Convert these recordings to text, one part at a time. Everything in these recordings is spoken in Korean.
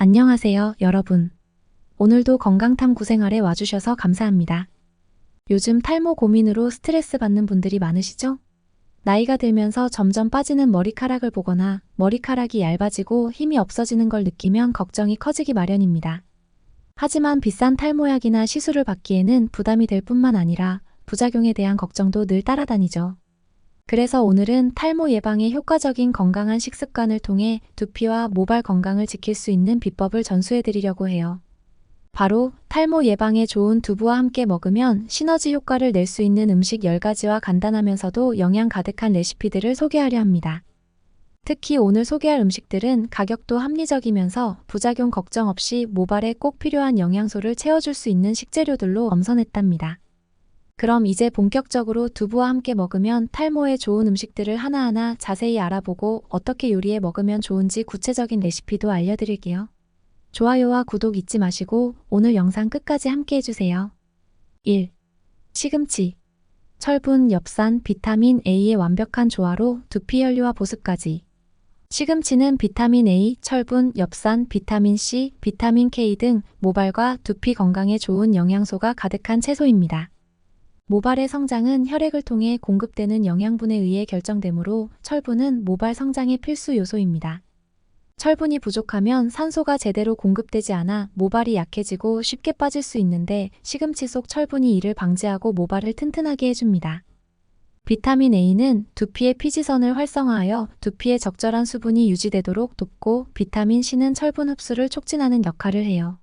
안녕하세요, 여러분. 오늘도 건강탐구생활에 와주셔서 감사합니다. 요즘 탈모 고민으로 스트레스 받는 분들이 많으시죠? 나이가 들면서 점점 빠지는 머리카락을 보거나 머리카락이 얇아지고 힘이 없어지는 걸 느끼면 걱정이 커지기 마련입니다. 하지만 비싼 탈모약이나 시술을 받기에는 부담이 될 뿐만 아니라 부작용에 대한 걱정도 늘 따라다니죠. 그래서 오늘은 탈모 예방에 효과적인 건강한 식습관을 통해 두피와 모발 건강을 지킬 수 있는 비법을 전수해 드리려고 해요. 바로 탈모 예방에 좋은 두부와 함께 먹으면 시너지 효과를 낼 수 있는 음식 10가지와 간단하면서도 영양 가득한 레시피들을 소개하려 합니다. 특히 오늘 소개할 음식들은 가격도 합리적이면서 부작용 걱정 없이 모발에 꼭 필요한 영양소를 채워줄 수 있는 식재료들로 엄선했답니다. 그럼 이제 본격적으로 두부와 함께 먹으면 탈모에 좋은 음식들을 하나하나 자세히 알아보고 어떻게 요리해 먹으면 좋은지 구체적인 레시피도 알려드릴게요. 좋아요와 구독 잊지 마시고 오늘 영상 끝까지 함께 해주세요. 1. 시금치. 철분, 엽산, 비타민 A의 완벽한 조화로 두피 혈류와 보습까지. 시금치는 비타민 A, 철분, 엽산, 비타민 C, 비타민 K 등 모발과 두피 건강에 좋은 영양소가 가득한 채소입니다. 모발의 성장은 혈액을 통해 공급되는 영양분에 의해 결정되므로 철분은 모발 성장의 필수 요소입니다. 철분이 부족하면 산소가 제대로 공급되지 않아 모발이 약해지고 쉽게 빠질 수 있는데 시금치 속 철분이 이를 방지하고 모발을 튼튼하게 해줍니다. 비타민 A는 두피의 피지선을 활성화하여 두피에 적절한 수분이 유지되도록 돕고 비타민 C는 철분 흡수를 촉진하는 역할을 해요.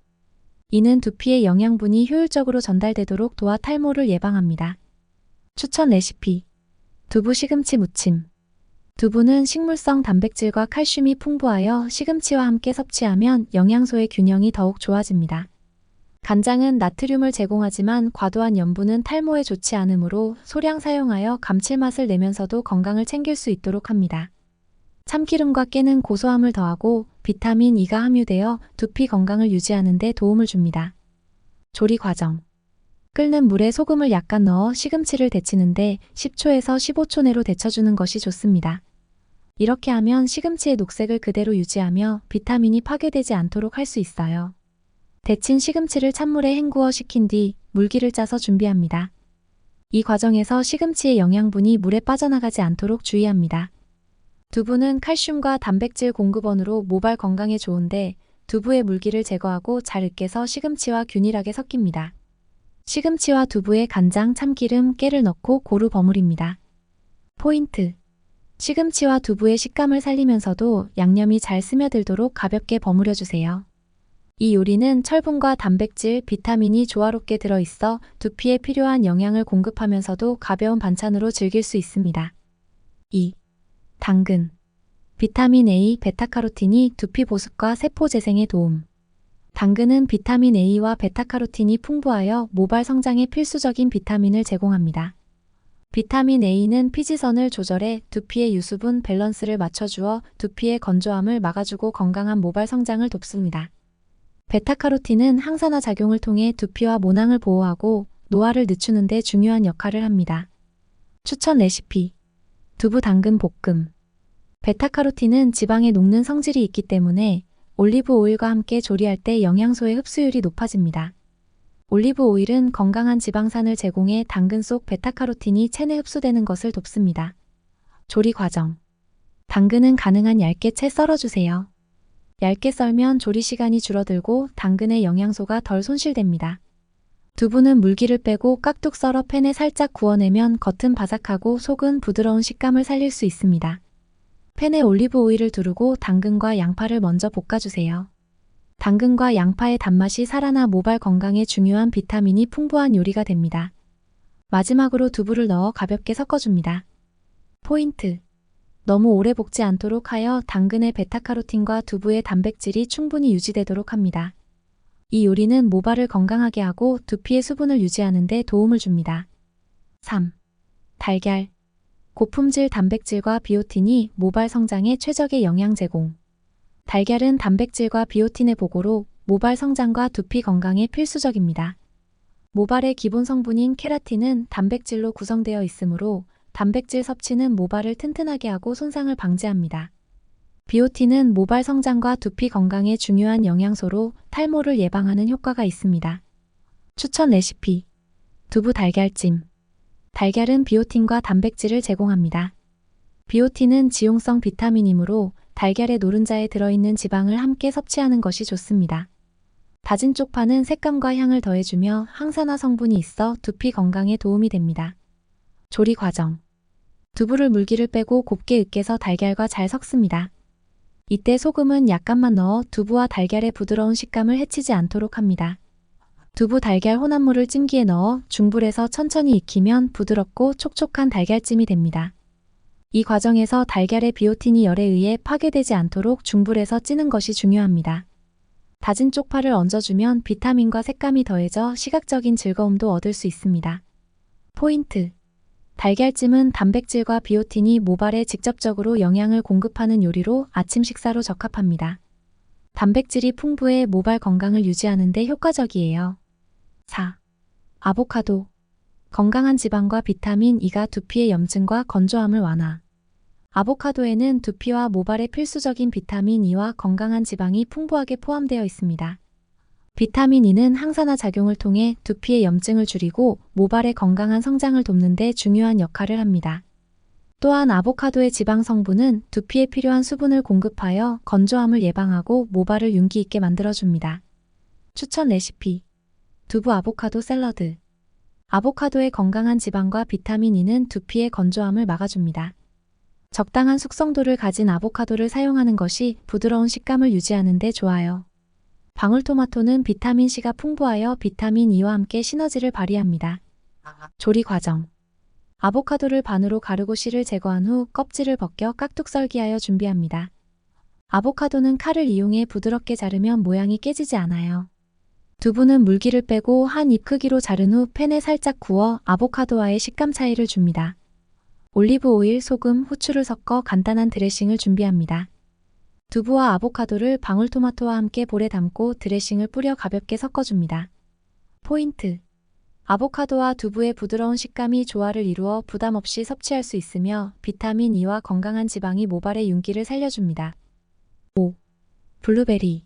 이는 두피의 영양분이 효율적으로 전달되도록 도와 탈모를 예방합니다. 추천 레시피. 두부 시금치 무침. 두부는 식물성 단백질과 칼슘이 풍부하여 시금치와 함께 섭취하면 영양소의 균형이 더욱 좋아집니다. 간장은 나트륨을 제공하지만 과도한 염분은 탈모에 좋지 않으므로 소량 사용하여 감칠맛을 내면서도 건강을 챙길 수 있도록 합니다. 참기름과 깨는 고소함을 더하고 비타민 E가 함유되어 두피 건강을 유지하는 데 도움을 줍니다. 조리 과정. 끓는 물에 소금을 약간 넣어 시금치를 데치는데 10초에서 15초 내로 데쳐주는 것이 좋습니다. 이렇게 하면 시금치의 녹색을 그대로 유지하며 비타민이 파괴되지 않도록 할 수 있어요. 데친 시금치를 찬물에 헹구어 식힌 뒤 물기를 짜서 준비합니다. 이 과정에서 시금치의 영양분이 물에 빠져나가지 않도록 주의합니다. 두부는 칼슘과 단백질 공급원으로 모발 건강에 좋은데 두부의 물기를 제거하고 잘 으깨서 시금치와 균일하게 섞입니다. 시금치와 두부에 간장, 참기름, 깨를 넣고 고루 버무립니다. 포인트. 시금치와 두부의 식감을 살리면서도 양념이 잘 스며들도록 가볍게 버무려주세요. 이 요리는 철분과 단백질, 비타민이 조화롭게 들어있어 두피에 필요한 영양을 공급하면서도 가벼운 반찬으로 즐길 수 있습니다. 2. 당근. 비타민 A, 베타카로틴이 두피 보습과 세포 재생에 도움. 당근은 비타민 A와 베타카로틴이 풍부하여 모발 성장에 필수적인 비타민을 제공합니다. 비타민 A는 피지선을 조절해 두피의 유수분 밸런스를 맞춰주어 두피의 건조함을 막아주고 건강한 모발 성장을 돕습니다. 베타카로틴은 항산화 작용을 통해 두피와 모낭을 보호하고 노화를 늦추는 데 중요한 역할을 합니다. 추천 레시피. 두부 당근 볶음. 베타카로틴은 지방에 녹는 성질이 있기 때문에 올리브 오일과 함께 조리할 때 영양소의 흡수율이 높아집니다. 올리브 오일은 건강한 지방산을 제공해 당근 속 베타카로틴이 체내 흡수되는 것을 돕습니다. 조리 과정. 당근은 가능한 얇게 채 썰어주세요. 얇게 썰면 조리 시간이 줄어들고 당근의 영양소가 덜 손실됩니다. 두부는 물기를 빼고 깍둑 썰어 팬에 살짝 구워내면 겉은 바삭하고 속은 부드러운 식감을 살릴 수 있습니다. 팬에 올리브 오일을 두르고 당근과 양파를 먼저 볶아주세요. 당근과 양파의 단맛이 살아나 모발 건강에 중요한 비타민이 풍부한 요리가 됩니다. 마지막으로 두부를 넣어 가볍게 섞어줍니다. 포인트. 너무 오래 볶지 않도록 하여 당근의 베타카로틴과 두부의 단백질이 충분히 유지되도록 합니다. 이 요리는 모발을 건강하게 하고 두피의 수분을 유지하는 데 도움을 줍니다. 3. 달걀. 고품질 단백질과 비오틴이 모발 성장에 최적의 영양 제공. 달걀은 단백질과 비오틴의 보고로 모발 성장과 두피 건강에 필수적입니다. 모발의 기본 성분인 케라틴은 단백질로 구성되어 있으므로 단백질 섭취는 모발을 튼튼하게 하고 손상을 방지합니다. 비오틴은 모발 성장과 두피 건강에 중요한 영양소로 탈모를 예방하는 효과가 있습니다. 추천 레시피. 두부 달걀찜. 달걀은 비오틴과 단백질을 제공합니다. 비오틴은 지용성 비타민이므로 달걀의 노른자에 들어있는 지방을 함께 섭취하는 것이 좋습니다. 다진 쪽파는 색감과 향을 더해주며 항산화 성분이 있어 두피 건강에 도움이 됩니다. 조리 과정. 두부를 물기를 빼고 곱게 으깨서 달걀과 잘 섞습니다. 이때 소금은 약간만 넣어 두부와 달걀의 부드러운 식감을 해치지 않도록 합니다. 두부 달걀 혼합물을 찜기에 넣어 중불에서 천천히 익히면 부드럽고 촉촉한 달걀찜이 됩니다. 이 과정에서 달걀의 비오틴이 열에 의해 파괴되지 않도록 중불에서 찌는 것이 중요합니다. 다진 쪽파를 얹어주면 비타민과 색감이 더해져 시각적인 즐거움도 얻을 수 있습니다. 포인트. 달걀찜은 단백질과 비오틴이 모발에 직접적으로 영양을 공급하는 요리로 아침 식사로 적합합니다. 단백질이 풍부해 모발 건강을 유지하는 데 효과적이에요. 4. 아보카도. 건강한 지방과 비타민 E가 두피의 염증과 건조함을 완화. 아보카도에는 두피와 모발에 필수적인 비타민 E와 건강한 지방이 풍부하게 포함되어 있습니다. 비타민 E는 항산화 작용을 통해 두피의 염증을 줄이고 모발의 건강한 성장을 돕는 데 중요한 역할을 합니다. 또한 아보카도의 지방 성분은 두피에 필요한 수분을 공급하여 건조함을 예방하고 모발을 윤기 있게 만들어줍니다. 추천 레시피. 두부 아보카도 샐러드. 아보카도의 건강한 지방과 비타민 E는 두피의 건조함을 막아줍니다. 적당한 숙성도를 가진 아보카도를 사용하는 것이 부드러운 식감을 유지하는 데 좋아요. 방울토마토는 비타민C가 풍부하여 비타민 E와 함께 시너지를 발휘합니다. 조리 과정. 아보카도를 반으로 가르고 씨를 제거한 후 껍질을 벗겨 깍둑 썰기하여 준비합니다. 아보카도는 칼을 이용해 부드럽게 자르면 모양이 깨지지 않아요. 두부는 물기를 빼고 한 입 크기로 자른 후 팬에 살짝 구워 아보카도와의 식감 차이를 줍니다. 올리브 오일, 소금, 후추를 섞어 간단한 드레싱을 준비합니다. 두부와 아보카도를 방울토마토와 함께 볼에 담고 드레싱을 뿌려 가볍게 섞어줍니다. 포인트. 아보카도와 두부의 부드러운 식감이 조화를 이루어 부담 없이 섭취할 수 있으며 비타민 E와 건강한 지방이 모발의 윤기를 살려줍니다. 5. 블루베리.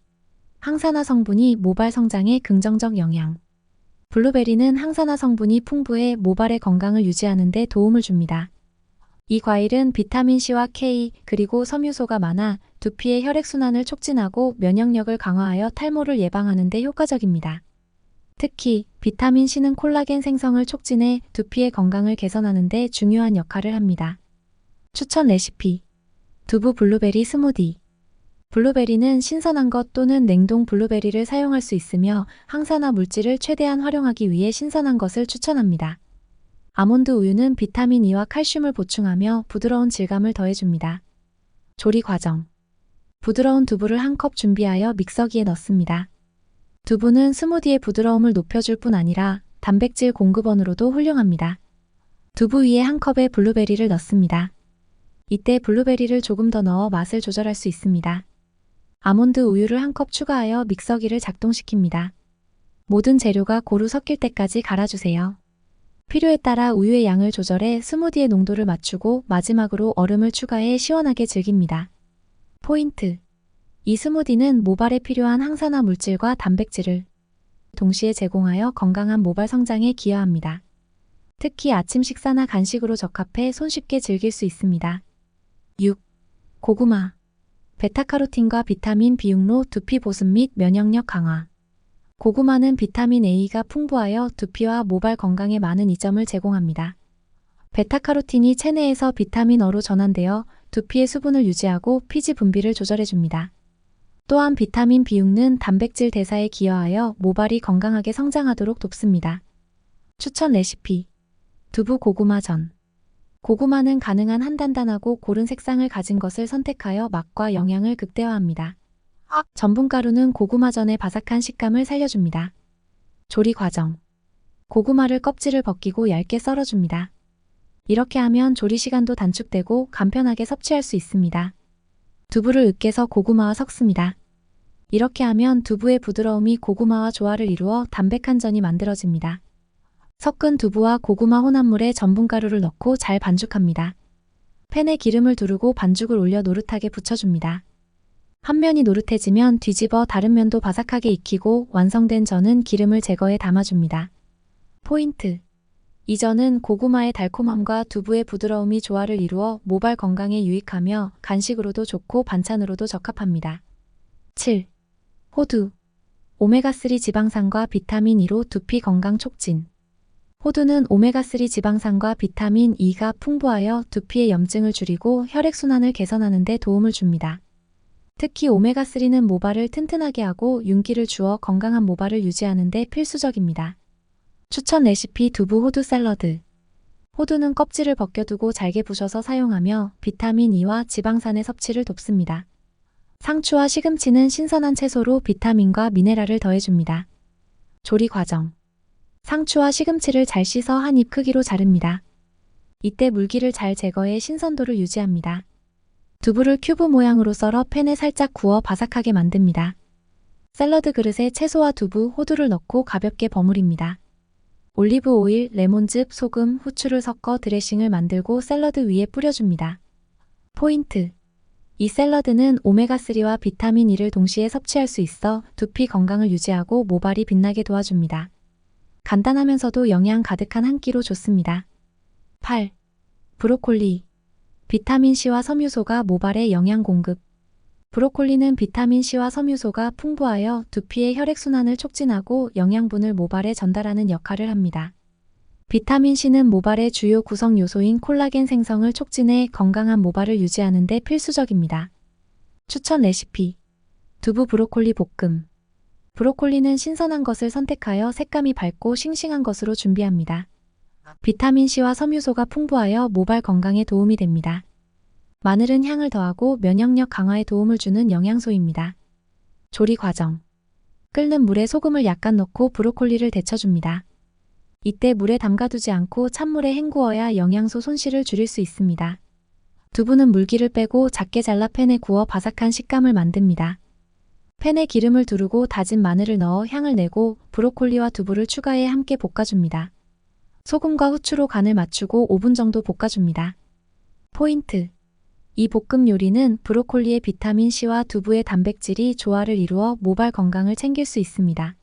항산화 성분이 모발 성장에 긍정적 영향. 블루베리는 항산화 성분이 풍부해 모발의 건강을 유지하는 데 도움을 줍니다. 이 과일은 비타민C와 K 그리고 섬유소가 많아 두피의 혈액순환을 촉진하고 면역력을 강화하여 탈모를 예방하는 데 효과적입니다. 특히 비타민C는 콜라겐 생성을 촉진해 두피의 건강을 개선하는 데 중요한 역할을 합니다. 추천 레시피. 두부 블루베리 스무디. 블루베리는 신선한 것 또는 냉동 블루베리를 사용할 수 있으며 항산화 물질을 최대한 활용하기 위해 신선한 것을 추천합니다. 아몬드 우유는 비타민 E와 칼슘을 보충하며 부드러운 질감을 더해줍니다. 조리 과정. 부드러운 두부를 한 컵 준비하여 믹서기에 넣습니다. 두부는 스무디의 부드러움을 높여줄 뿐 아니라 단백질 공급원으로도 훌륭합니다. 두부 위에 한 컵의 블루베리를 넣습니다. 이때 블루베리를 조금 더 넣어 맛을 조절할 수 있습니다. 아몬드 우유를 한 컵 추가하여 믹서기를 작동시킵니다. 모든 재료가 고루 섞일 때까지 갈아주세요. 필요에 따라 우유의 양을 조절해 스무디의 농도를 맞추고 마지막으로 얼음을 추가해 시원하게 즐깁니다. 포인트. 이 스무디는 모발에 필요한 항산화 물질과 단백질을 동시에 제공하여 건강한 모발 성장에 기여합니다. 특히 아침 식사나 간식으로 적합해 손쉽게 즐길 수 있습니다. 6. 고구마. 베타카로틴과 비타민 B6로 두피 보습 및 면역력 강화. 고구마는 비타민 A가 풍부하여 두피와 모발 건강에 많은 이점을 제공합니다. 베타카로틴이 체내에서 비타민 O로 전환되어 두피의 수분을 유지하고 피지 분비를 조절해줍니다. 또한 비타민 B6는 단백질 대사에 기여하여 모발이 건강하게 성장하도록 돕습니다. 추천 레시피. 두부 고구마전. 고구마는 가능한 한 단단하고 고른 색상을 가진 것을 선택하여 맛과 영양을 극대화합니다. 전분가루는 고구마전의 바삭한 식감을 살려줍니다. 조리 과정. 고구마를 껍질을 벗기고 얇게 썰어줍니다. 이렇게 하면 조리 시간도 단축되고 간편하게 섭취할 수 있습니다. 두부를 으깨서 고구마와 섞습니다. 이렇게 하면 두부의 부드러움이 고구마와 조화를 이루어 담백한 전이 만들어집니다. 섞은 두부와 고구마 혼합물에 전분가루를 넣고 잘 반죽합니다. 팬에 기름을 두르고 반죽을 올려 노릇하게 붙여줍니다. 한 면이 노릇해지면 뒤집어 다른 면도 바삭하게 익히고 완성된 전은 기름을 제거해 담아줍니다. 포인트. 이 전은 고구마의 달콤함과 두부의 부드러움이 조화를 이루어 모발 건강에 유익하며 간식으로도 좋고 반찬으로도 적합합니다. 7. 호두. 오메가3 지방산과 비타민 E로 두피 건강 촉진. 호두는 오메가3 지방산과 비타민 E가 풍부하여 두피의 염증을 줄이고 혈액순환을 개선하는 데 도움을 줍니다. 특히 오메가3는 모발을 튼튼하게 하고 윤기를 주어 건강한 모발을 유지하는 데 필수적입니다. 추천 레시피 두부 호두 샐러드. 호두는 껍질을 벗겨두고 잘게 부셔서 사용하며 비타민 E와 지방산의 섭취를 돕습니다. 상추와 시금치는 신선한 채소로 비타민과 미네랄을 더해줍니다. 조리 과정. 상추와 시금치를 잘 씻어 한 입 크기로 자릅니다. 이때 물기를 잘 제거해 신선도를 유지합니다. 두부를 큐브 모양으로 썰어 팬에 살짝 구워 바삭하게 만듭니다. 샐러드 그릇에 채소와 두부, 호두를 넣고 가볍게 버무립니다. 올리브 오일, 레몬즙, 소금, 후추를 섞어 드레싱을 만들고 샐러드 위에 뿌려줍니다. 포인트. 이 샐러드는 오메가3와 비타민 E를 동시에 섭취할 수 있어 두피 건강을 유지하고 모발이 빛나게 도와줍니다. 간단하면서도 영양 가득한 한 끼로 좋습니다. 8. 브로콜리. 비타민C와 섬유소가 모발에 영양 공급. 브로콜리는 비타민C와 섬유소가 풍부하여 두피의 혈액순환을 촉진하고 영양분을 모발에 전달하는 역할을 합니다. 비타민C는 모발의 주요 구성 요소인 콜라겐 생성을 촉진해 건강한 모발을 유지하는 데 필수적입니다. 추천 레시피. 두부 브로콜리 볶음. 브로콜리는 신선한 것을 선택하여 색감이 밝고 싱싱한 것으로 준비합니다. 비타민C와 섬유소가 풍부하여 모발 건강에 도움이 됩니다. 마늘은 향을 더하고 면역력 강화에 도움을 주는 영양소입니다. 조리 과정. 끓는 물에 소금을 약간 넣고 브로콜리를 데쳐줍니다. 이때 물에 담가두지 않고 찬물에 헹구어야 영양소 손실을 줄일 수 있습니다. 두부는 물기를 빼고 작게 잘라 팬에 구워 바삭한 식감을 만듭니다. 팬에 기름을 두르고 다진 마늘을 넣어 향을 내고 브로콜리와 두부를 추가해 함께 볶아줍니다. 소금과 후추로 간을 맞추고 5분 정도 볶아줍니다. 포인트. 이 볶음 요리는 브로콜리의 비타민C와 두부의 단백질이 조화를 이루어 모발 건강을 챙길 수 있습니다.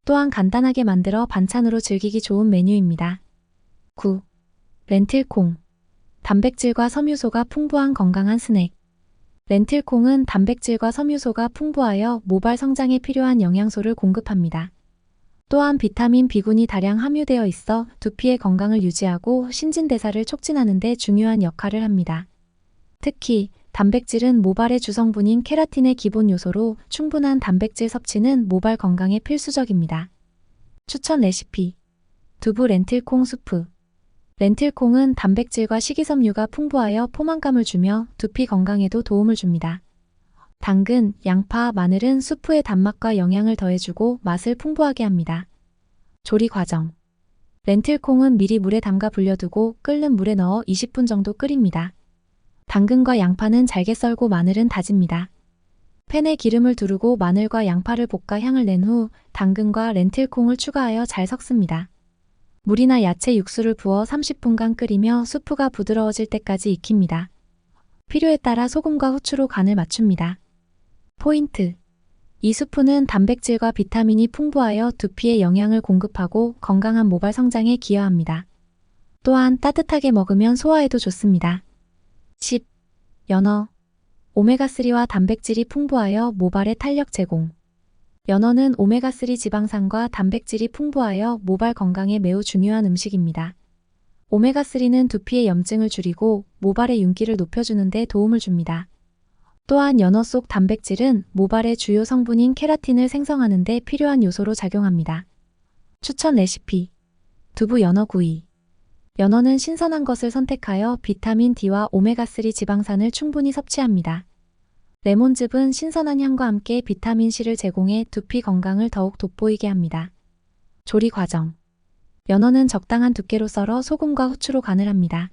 또한 간단하게 만들어 반찬으로 즐기기 좋은 메뉴입니다. 9. 렌틸콩. 단백질과 섬유소가 풍부한 건강한 스낵. 렌틸콩은 단백질과 섬유소가 풍부하여 모발 성장에 필요한 영양소를 공급합니다. 또한 비타민 B군이 다량 함유되어 있어 두피의 건강을 유지하고 신진대사를 촉진하는 데 중요한 역할을 합니다. 특히 단백질은 모발의 주성분인 케라틴의 기본 요소로 충분한 단백질 섭취는 모발 건강에 필수적입니다. 추천 레시피. 두부 렌틸콩 수프. 렌틸콩은 단백질과 식이섬유가 풍부하여 포만감을 주며 두피 건강에도 도움을 줍니다. 당근, 양파, 마늘은 수프의 단맛과 영양을 더해주고 맛을 풍부하게 합니다. 조리 과정. 렌틸콩은 미리 물에 담가 불려두고 끓는 물에 넣어 20분 정도 끓입니다. 당근과 양파는 잘게 썰고 마늘은 다집니다. 팬에 기름을 두르고 마늘과 양파를 볶아 향을 낸 후 당근과 렌틸콩을 추가하여 잘 섞습니다. 물이나 야채 육수를 부어 30분간 끓이며 수프가 부드러워질 때까지 익힙니다. 필요에 따라 소금과 후추로 간을 맞춥니다. 포인트. 이 수프는 단백질과 비타민이 풍부하여 두피에 영양을 공급하고 건강한 모발 성장에 기여합니다. 또한 따뜻하게 먹으면 소화에도 좋습니다. 10. 연어. 오메가3와 단백질이 풍부하여 모발의 탄력 제공. 연어는 오메가3 지방산과 단백질이 풍부하여 모발 건강에 매우 중요한 음식입니다. 오메가3는 두피의 염증을 줄이고 모발의 윤기를 높여주는 데 도움을 줍니다. 또한 연어 속 단백질은 모발의 주요 성분인 케라틴을 생성하는 데 필요한 요소로 작용합니다. 추천 레시피. 두부 연어 구이. 연어는 신선한 것을 선택하여 비타민 D와 오메가3 지방산을 충분히 섭취합니다. 레몬즙은 신선한 향과 함께 비타민C를 제공해 두피 건강을 더욱 돋보이게 합니다. 조리 과정. 연어는 적당한 두께로 썰어 소금과 후추로 간을 합니다.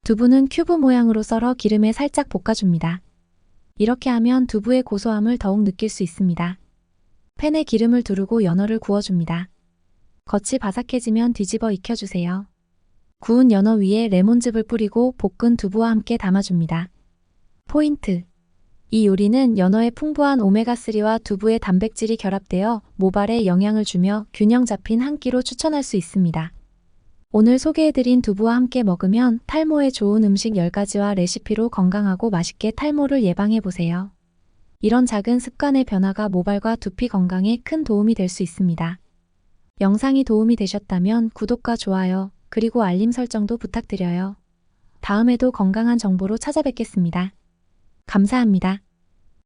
두부는 큐브 모양으로 썰어 기름에 살짝 볶아줍니다. 이렇게 하면 두부의 고소함을 더욱 느낄 수 있습니다. 팬에 기름을 두르고 연어를 구워줍니다. 겉이 바삭해지면 뒤집어 익혀주세요. 구운 연어 위에 레몬즙을 뿌리고 볶은 두부와 함께 담아줍니다. 포인트. 이 요리는 연어의 풍부한 오메가3와 두부의 단백질이 결합되어 모발에 영향을 주며 균형 잡힌 한 끼로 추천할 수 있습니다. 오늘 소개해드린 두부와 함께 먹으면 탈모에 좋은 음식 10가지와 레시피로 건강하고 맛있게 탈모를 예방해보세요. 이런 작은 습관의 변화가 모발과 두피 건강에 큰 도움이 될 수 있습니다. 영상이 도움이 되셨다면 구독과 좋아요, 그리고 알림 설정도 부탁드려요. 다음에도 건강한 정보로 찾아뵙겠습니다. 감사합니다.